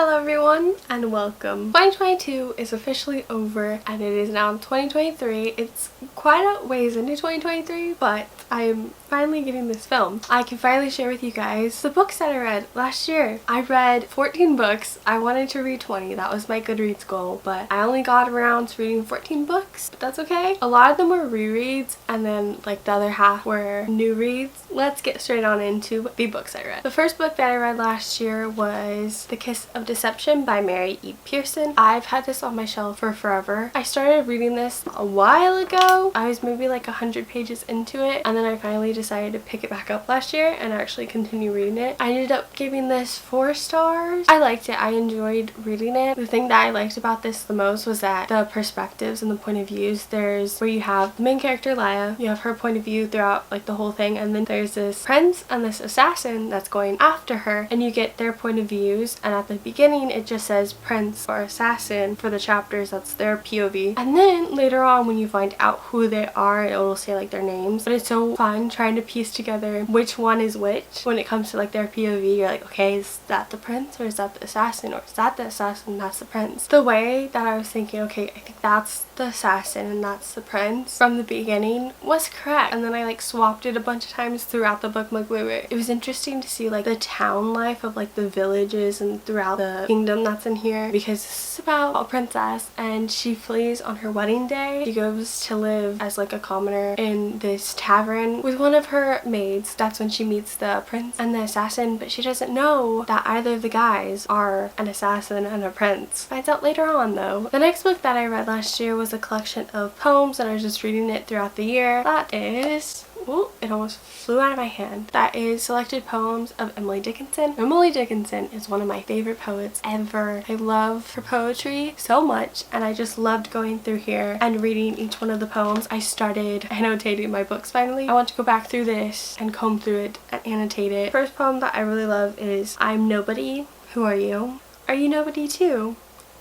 Hello everyone and welcome. 2022 is officially over and it is now 2023. It's quite a ways into 2023, but I'm finally getting this film. I can finally share with you guys the books that I read last year. I read 14 books. I wanted to read 20. That was my Goodreads goal, but I only got around to reading 14 books, but that's okay. A lot of them were rereads and then like the other half were new reads. Let's get straight on into the books I read. The first book that I read last year was The Kiss of Deception by Mary E. Pearson. I've had this on my shelf for forever. I started reading this a while ago. I was maybe like 100 pages into it, and then I finally decided to pick it back up last year and actually continue reading it. I ended up giving this 4 stars. I liked it. I enjoyed reading it. The thing that I liked about this the most was that the perspectives and the point of views. There's where you have the main character Leia, you have her point of view throughout like the whole thing, and then there's this prince and this assassin that's going after her, and you get their point of views, and at the beginning it just says prince or assassin for the chapters. That's their POV, and then later on when you find out who they are, it will say like their names. But it's so fun trying to piece together which one is which when it comes to like their POV. You're like, okay, is that the prince or is that the assassin, or is that the assassin that's the prince? The way that I was thinking, okay, I think that's the assassin and that's the prince from the beginning was correct, and then I like swapped it a bunch of times throughout the book. I'm like, wait. It was interesting to see like the town life of like the villages and throughout the kingdom that's in here, because this is about a princess and she flees on her wedding day. She goes to live as like a commoner in this tavern with one of her maids. That's when she meets the prince and the assassin, but she doesn't know that either of the guys are an assassin and a prince. Finds out later on though. The next book that I read last year was a collection of poems, and I was just reading it throughout the year. That is... Ooh, it almost flew out of my hand. That is Selected Poems of Emily Dickinson. Emily Dickinson is one of my favorite poets ever. I love her poetry so much, and I just loved going through here and reading each one of the poems. I started annotating my books finally. I want to go back through this and comb through it and annotate it. First poem that I really love is I'm nobody. Who are you? Are you nobody too?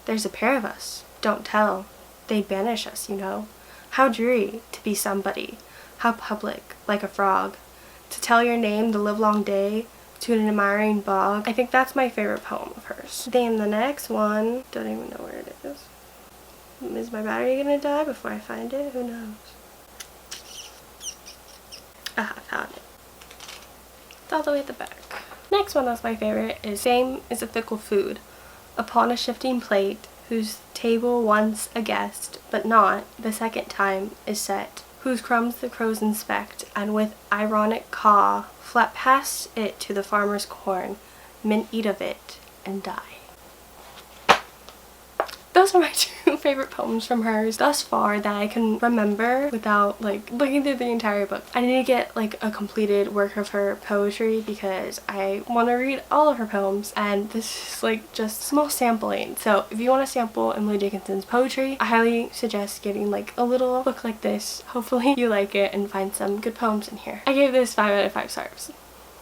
There's a pair of us. Don't tell. They'd banish us, you know. How dreary to be somebody. How public, like a frog, to tell your name the livelong day to an admiring bog. I think that's my favorite poem of hers. Then the next one, don't even know where it is. Is my battery gonna die before I find it? Who knows? Ah, I found it. It's all the way at the back. Next one that's my favorite is Fame is a Fickle Food. Upon a shifting plate, whose table once a guest, but not the second time is set, whose crumbs the crows inspect, and with ironic caw flap past it to the farmer's corn, men eat of it and die. Those are my 2 favorite poems from hers thus far that I can remember without like looking through the entire book. I need to get like a completed work of her poetry because I want to read all of her poems, and this is like just small sampling. So if you want to sample Emily Dickinson's poetry, I highly suggest getting like a little book like this. Hopefully you like it and find some good poems in here. I gave this 5 out of 5 stars,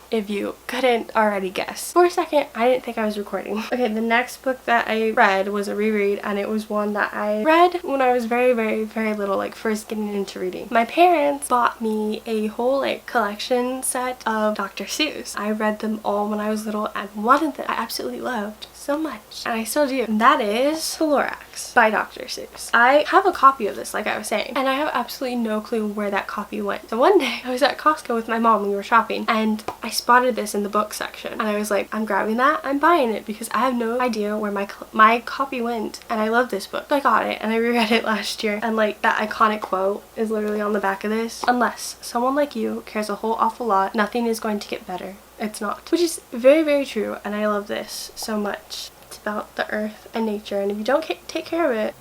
if you couldn't already guess. For a second, I didn't think I was recording. Okay, the next book that I read was a reread, and it was one that I read when I was very little, like first getting into reading. My parents bought me a whole like collection set of Dr. Seuss. I read them all when I was little, and one of them I absolutely loved so much, and I still do. And that is The Lorax by Dr. Seuss. I have a copy of this, like I was saying, and I have absolutely no clue where that copy went. So one day I was at Costco with my mom when we were shopping, and I spotted this in the book section, and I was like, I'm grabbing that, I'm buying it, because I have no idea where my copy went, and I love this book. So I got it and I reread it last year, and like that iconic quote is literally on the back of this: unless someone like you cares a whole awful lot, nothing is going to get better. It's not. Which is very true, and I love this so much. It's about the earth and nature, and if you don't take care of it,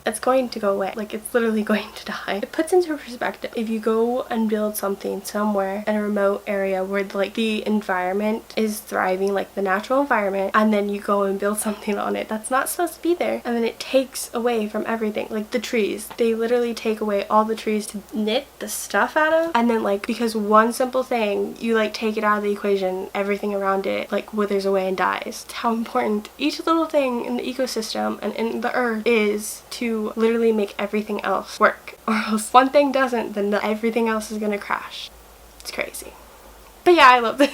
it's going to go away. Like, it's literally going to die. It puts into perspective, if you go and build something somewhere in a remote area where like the environment is thriving, like the natural environment, and then you go and build something on it that's not supposed to be there, and then it takes away from everything. Like the trees, they literally take away all the trees to knit the stuff out of, and then like because one simple thing, you like take it out of the equation, everything around it like withers away and dies. It's how important each little thing in the ecosystem and in the earth is to literally make everything else work, or else one thing doesn't, then everything else is gonna crash. It's crazy. But yeah, I love this.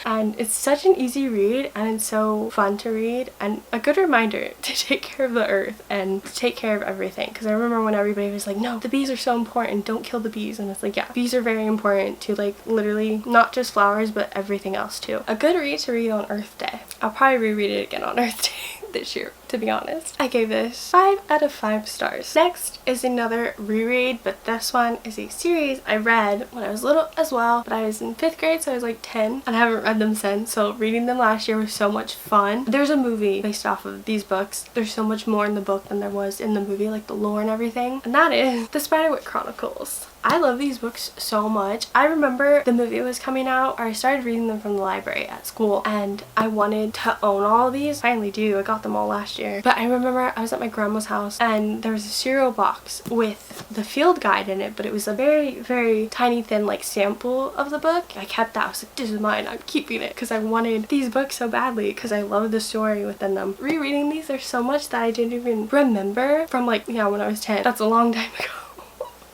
and it's such an easy read and it's so fun to read and a good reminder to take care of the earth and to take care of everything, because I remember when everybody was like, no, the bees are so important, don't kill the bees, and it's like, yeah, bees are very important to like literally not just flowers but everything else too. A good read to read on Earth Day. I'll probably reread it again on Earth Day this year, to be honest. I gave this 5 out of 5 stars. Next is another reread, but this one is a series I read when I was little as well, but I was in 5th grade, so I was like 10, and I haven't read them since, so reading them last year was so much fun. There's a movie based off of these books. There's so much more in the book than there was in the movie, like the lore and everything, and that is the Spiderwick Chronicles. I love these books so much. I remember the movie was coming out, or I started reading them from the library at school, and I wanted to own all of these. I finally do. I got them all last year. But I remember I was at my grandma's house and there was a cereal box with the field guide in it, but it was a very, very tiny thin like sample of the book. I kept that. I was like, this is mine. I'm keeping it, because I wanted these books so badly because I love the story within them. Rereading these, there's so much that I didn't even remember from like, yeah, when I was 10. That's a long time ago.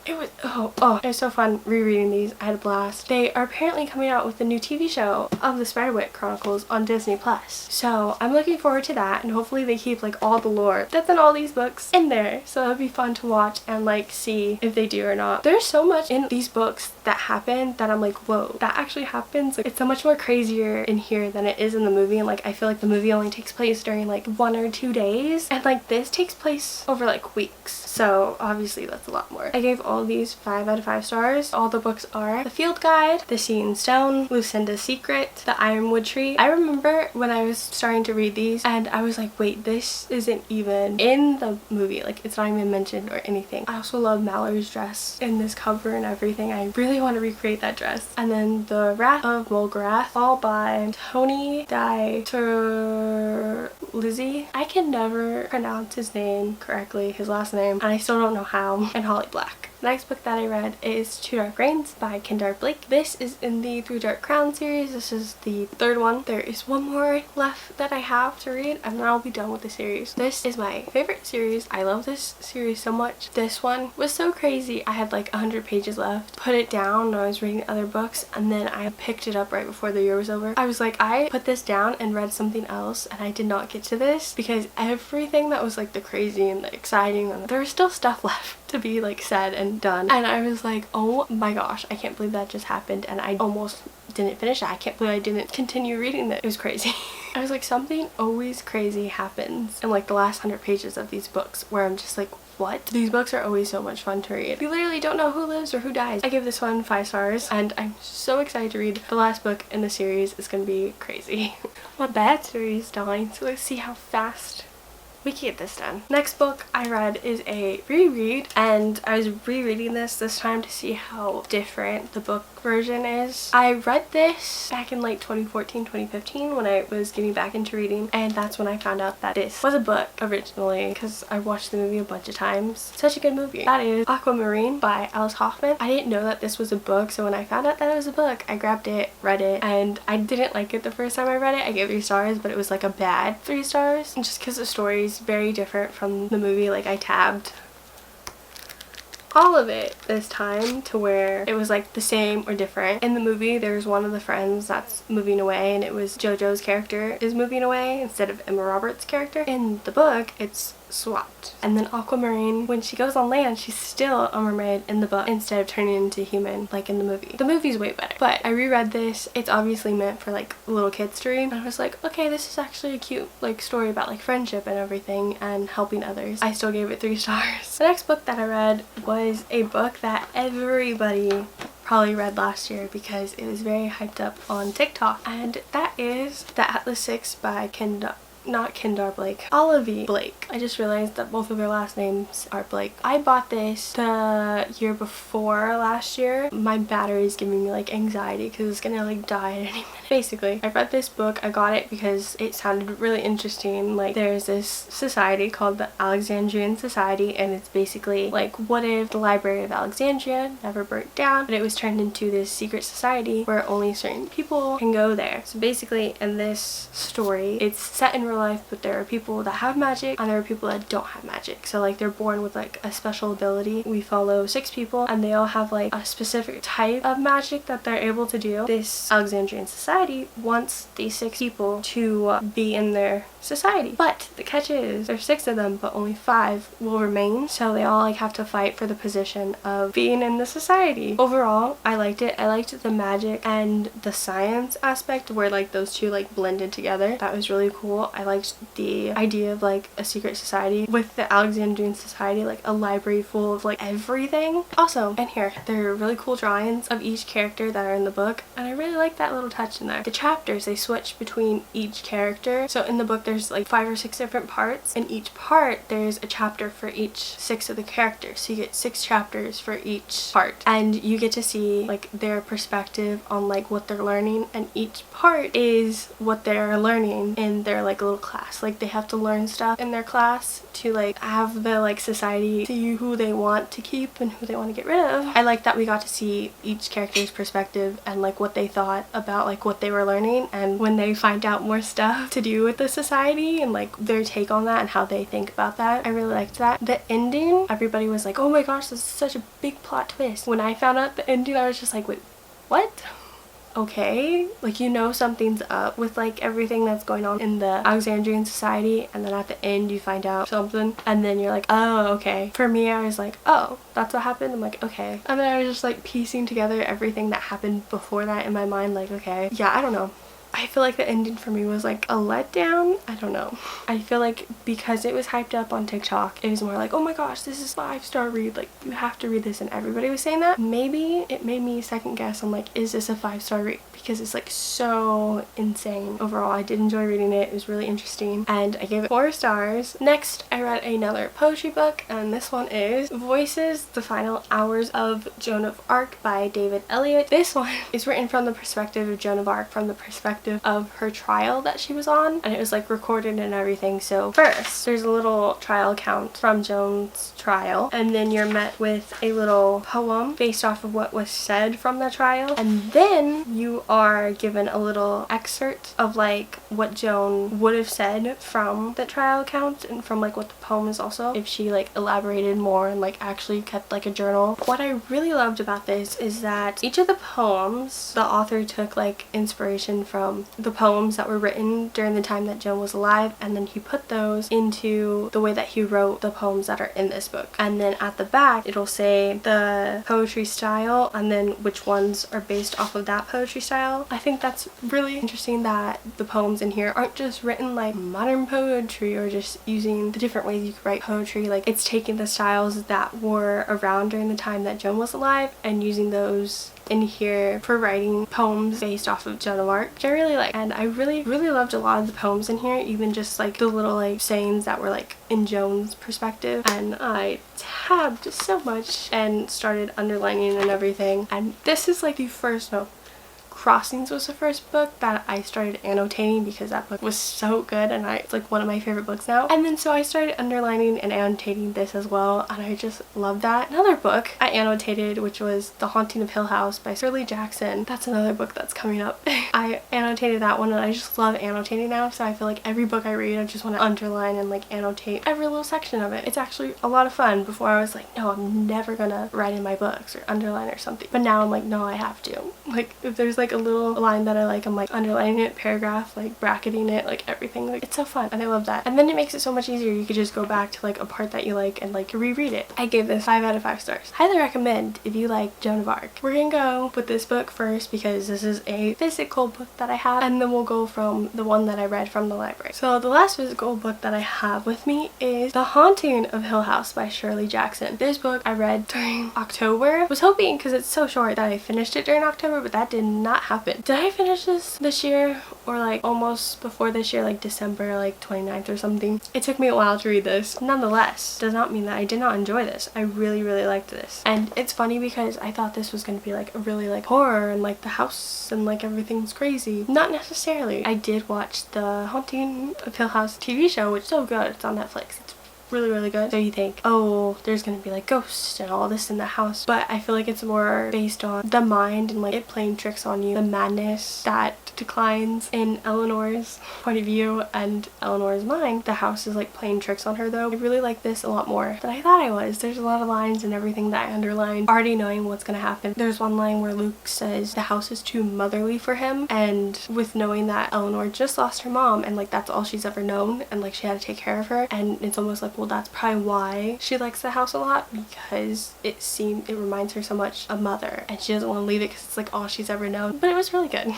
It was, it was so fun rereading these. I had a blast. They are apparently coming out with a new TV show of the Spiderwick Chronicles on Disney+. So I'm looking forward to that, and hopefully they keep like all the lore that's in all these books in there. So it'll be fun to watch and like see if they do or not. There's so much in these books that happen that I'm like, whoa, that actually happens. Like, it's so much more crazier in here than it is in the movie, and like I feel like the movie only takes place during like 1 or 2 days, and like this takes place over like weeks. So obviously that's a lot more. I gave all these 5 out of 5 stars. All the books are The Field Guide, The Sea and Stone, Lucinda's Secret, The Ironwood Tree. I remember when I was starting to read these and I was like, wait, this isn't even in the movie. Like, it's not even mentioned or anything. I also love Mallory's dress in this cover and everything. I really want to recreate that dress. And then The Wrath of Mulgrath, all by Tony DiTerlizzi. I can never pronounce his name correctly, his last name, and I still don't know how. And Holly Black. The next book that I read is Two Dark Reigns by Kendar Blake. This is in the Three Dark Crowns series. This is the 3rd one. There is one more left that I have to read and then I'll be done with the series. This is my favorite series. I love this series so much. This one was so crazy. I had like 100 pages left. Put it down when I was reading other books, and then I picked it up right before the year was over. I was like, I put this down and read something else and I did not get to this because everything that was like the crazy and the exciting, and there was still stuff left to be like said and done, and I was like, oh my gosh, I can't believe that just happened, and I almost didn't finish it. I can't believe I didn't continue reading it. It was crazy. I was like, something always crazy happens in like the last 100 pages of these books where I'm just like, what? These books are always so much fun to read. You literally don't know who lives or who dies. I give this one 5 stars and I'm so excited to read the last book in the series. It's gonna be crazy. My battery is dying, so let's see how fast we can get this done. Next book I read is a reread, and I was rereading this time to see how different the book version is. I read this back in like 2014, 2015 when I was getting back into reading, and that's when I found out that this was a book originally because I watched the movie a bunch of times. Such a good movie. That is Aquamarine by Alice Hoffman. I didn't know that this was a book, so when I found out that it was a book, I grabbed it, read it, and I didn't like it the first time I read it. I gave 3 stars, but it was like a bad 3 stars, and just because the story is very different from the movie. Like, I tabbed all of it this time to where it was like the same or different. In the movie there's one of the friends that's moving away, and it was JoJo's character is moving away instead of Emma Roberts' character. In the book it's swapped. And then Aquamarine, when she goes on land, she's still a mermaid in the book instead of turning into human like in the movie. The movie's way better. But I reread this. It's obviously meant for like little kids to read, and I was like, okay, this is actually a cute like story about like friendship and everything and helping others. I still gave it 3 stars. The next book that I read was a book that everybody probably read last year because it was very hyped up on TikTok, and that is The Atlas 6 by Kendar Blake. Olivia Blake. I just realized that both of their last names are Blake. I bought this the year before last year. My battery is giving me like anxiety because it's gonna like die at any minute. Basically, I read this book. I got it because it sounded really interesting. Like, there's this society called the Alexandrian Society, and it's basically like, what if the Library of Alexandria never burnt down, but it was turned into this secret society where only certain people can go there. So basically, in this story, it's set in real life, but there are people that have magic and there are people that don't have magic. So like, they're born with like a special ability. We follow 6 people and they all have like a specific type of magic that they're able to do. This Alexandrian Society society wants these 6 people to be in their society. But the catch is there's 6 of them, but only 5 will remain, so they all like have to fight for the position of being in the society. Overall, I liked it. I liked the magic and the science aspect where like those two like blended together. That was really cool. I liked the idea of like a secret society with the Alexandrian society, like a library full of like everything. Also, in here there are really cool drawings of each character that are in the book, and I really like that little touch in there. The chapters, they switch between each character, so in the book there's like 5 or 6 different parts. In each part there's a chapter for each 6 of the characters, so you get 6 chapters for each part, and you get to see like their perspective on like what they're learning, and each part is what they're learning in their like little class. Like they have to learn stuff in their class to like have the like society see who they want to keep and who they want to get rid of. I like that we got to see each character's perspective and like what they thought about like what they were learning, and when they find out more stuff to do with the society and like their take on that and how they think about that. I really liked that. The ending, everybody was like, oh my gosh, this is such a big plot twist. When I found out the ending, I was just like, wait, what? Okay, like you know something's up with like everything that's going on in the Alexandrian society, and then at the end you find out something and then you're like, oh okay. For me, I was like, oh, that's what happened. I'm like, okay. And then I was just like piecing together everything that happened before that in my mind, like, okay, yeah, I don't know. I feel like the ending for me was like a letdown. I don't know. I feel like because it was hyped up on TikTok, it was more like, oh my gosh, this is 5-star read, like you have to read this, and everybody was saying that. Maybe it made me second guess. I'm like, is this a 5-star read? Because it's like so insane. Overall, I did enjoy reading it. It was really interesting, and I gave it 4 stars. Next, I read another poetry book, and this one is Voices, the Final Hours of Joan of Arc by David Elliot. This one is written from the perspective of Joan of Arc, from the perspective of her trial that she was on, and it was like recorded and everything. So first there's a little trial account from Joan's trial, and then you're met with a little poem based off of what was said from the trial, and then you are given a little excerpt of like what Joan would have said from the trial account and from like what the poem is also, if she like elaborated more and like actually kept like a journal. What I really loved about this is that each of the poems, the author took like inspiration from the poems that were written during the time that Joan was alive, and then he put those into the way that he wrote the poems that are in this book. And then at the back it'll say the poetry style and then which ones are based off of that poetry style. I think that's really interesting that the poems in here aren't just written like modern poetry or just using the different ways you could write poetry. Like it's taking the styles that were around during the time that Joan was alive and using those in here for writing poems based off of Joan of Arc, which I really like. And I really loved a lot of the poems in here, even just like the little like sayings that were like in Joan's perspective. And I tabbed so much and started underlining and everything, and this is like the first, no, Crossings was the first book that I started annotating because that book was so good, and it's like one of my favorite books now. And then so I started underlining and annotating this as well, and I just love that. Another book I annotated, which was The Haunting of Hill House by Shirley Jackson. That's another book that's coming up. I annotated that one, and I just love annotating now, so I feel like every book I read I just want to underline and like annotate every little section of it. It's actually a lot of fun. Before I was like, no, I'm never gonna write in my books or underline or something, but now I'm like, no, I have to. Like if there's like a little line that I like, I'm like underlining it, paragraph, like bracketing it, like everything. Like it's so fun, and I love that. And then it makes it so much easier. You could just go back to like a part that you like and like reread it. I gave this 5 out of 5 stars. Highly recommend if you like Joan of Arc. We're gonna go with this book first because this is a physical book that I have, and then we'll go from the one that I read from the library. So the last physical book that I have with me is The Haunting of Hill House by Shirley Jackson. This book I read during October. I was hoping, because it's so short, that I finished it during October, but that did not happen. Did I finish this year, or like almost before this year, like December like 29th or something? It took me a while to read this. Nonetheless, does not mean that I did not enjoy this. I really liked this. And it's funny because I thought this was going to be like a really like horror and like the house and like everything's crazy. Not necessarily. I did watch the Haunting of Hill House TV show, which is so good. It's on Netflix. It's really good. So you think, oh, there's gonna be like ghosts and all this in the house, but I feel like it's more based on the mind and like it playing tricks on you, the madness that declines in Eleanor's point of view and Eleanor's mind. The house is like playing tricks on her though. I really like this a lot more than I thought I was. There's a lot of lines and everything that I underlined, already knowing what's gonna happen. There's one line where Luke says the house is too motherly for him, and with knowing that Eleanor just lost her mom and like that's all she's ever known and like she had to take care of her, and it's almost like, well, that's probably why she likes the house a lot, because it reminds her so much of mother and she doesn't want to leave it because it's like all she's ever known. But it was really good.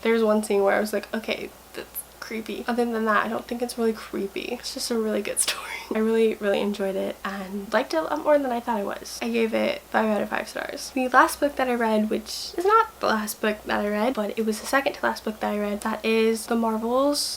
There's one scene where I was like, okay, that's creepy. Other than that, I don't think it's really creepy. It's just a really good story. I really enjoyed it and liked it a lot more than I thought I was. I gave it 5 out of 5 stars. The last book that I read, which is not the last book that I read, but it was the second to last book that I read, that is The Marvels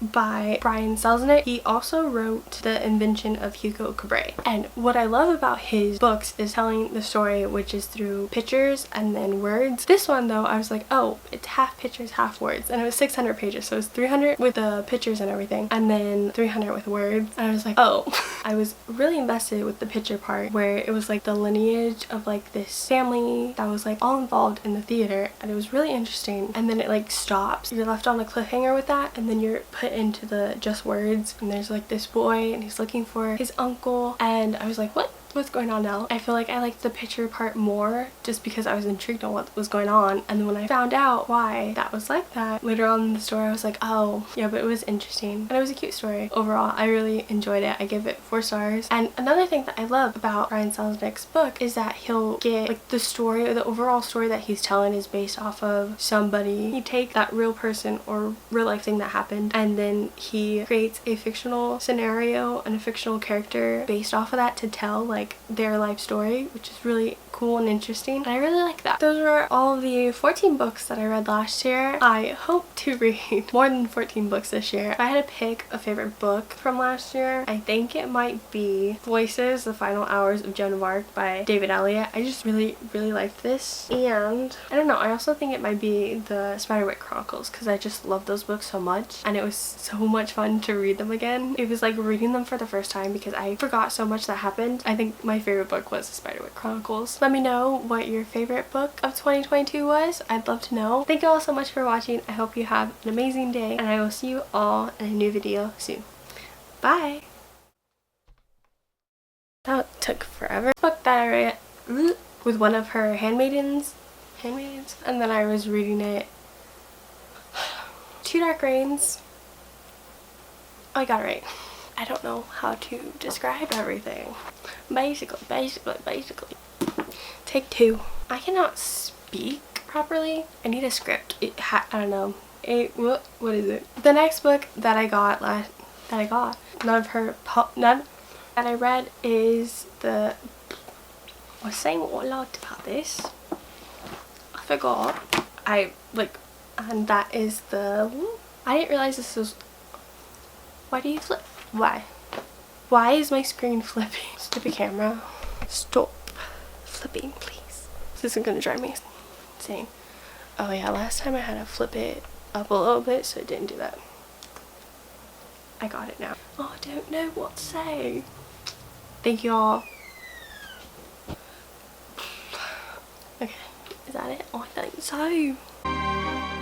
by Brian Selznick. He also wrote The Invention of Hugo Cabret. And what I love about his books is telling the story, which is through pictures and then words. This one though, I was like, oh, it's half pictures, half words, and it was 600 pages, so it was 300 with the pictures and everything, and then 300 with words. And I was like, oh. I was really invested with the picture part, where it was like the lineage of like this family that was like all involved in the theater, and it was really interesting. And then it like stops, you're left on a cliffhanger with that, and then you're put into the just words, and there's like this boy and he's looking for his uncle, and I was like, what's going on now? I feel like I liked the picture part more just because I was intrigued on what was going on, and then when I found out why that was like that later on in the story, I was like, oh yeah. But it was interesting and it was a cute story. Overall, I really enjoyed it. I give it 4 stars. And another thing that I love about Brian Selznick's book is that he'll get like the story, or the overall story that he's telling is based off of somebody. He takes that real person or real life thing that happened, and then he creates a fictional scenario and a fictional character based off of that to tell like their life story, which is really cool and interesting, and I really like that. Those were all the 14 books that I read last year. I hope to read more than 14 books this year. If I had to pick a favorite book from last year, I think it might be Voices, The Final Hours of Joan of Arc by David Elliot. I just really liked this, and I don't know, I also think it might be the Spiderwick Chronicles, because I just love those books so much and it was so much fun to read them again. It was like reading them for the first time because I forgot so much that happened. I think my favorite book was the Spiderwick Chronicles. Let me know what your favorite book of 2022 was. I'd love to know. Thank you all so much for watching. I hope you have an amazing day, and I will see you all in a new video soon. Bye! That took forever. Book that I read with one of her handmaidens, and then I was reading it. 2 Dark Reigns. Oh, I got it right. I don't know how to describe everything. Basically. Take 2. I cannot speak properly. I need a script. I don't know. What is it? The next book that I got that I read is the. I was saying what I liked about this. I forgot. And that is the. I didn't realize this was. Why do you flip? Why is my screen flipping? Stupid camera. Stop flipping, please. This is gonna drive me insane. Oh yeah, last time I had to flip it up a little bit, so it didn't do that. I got it now. Oh, I don't know what to say. Thank you all. Okay, is that it? Oh, I think so.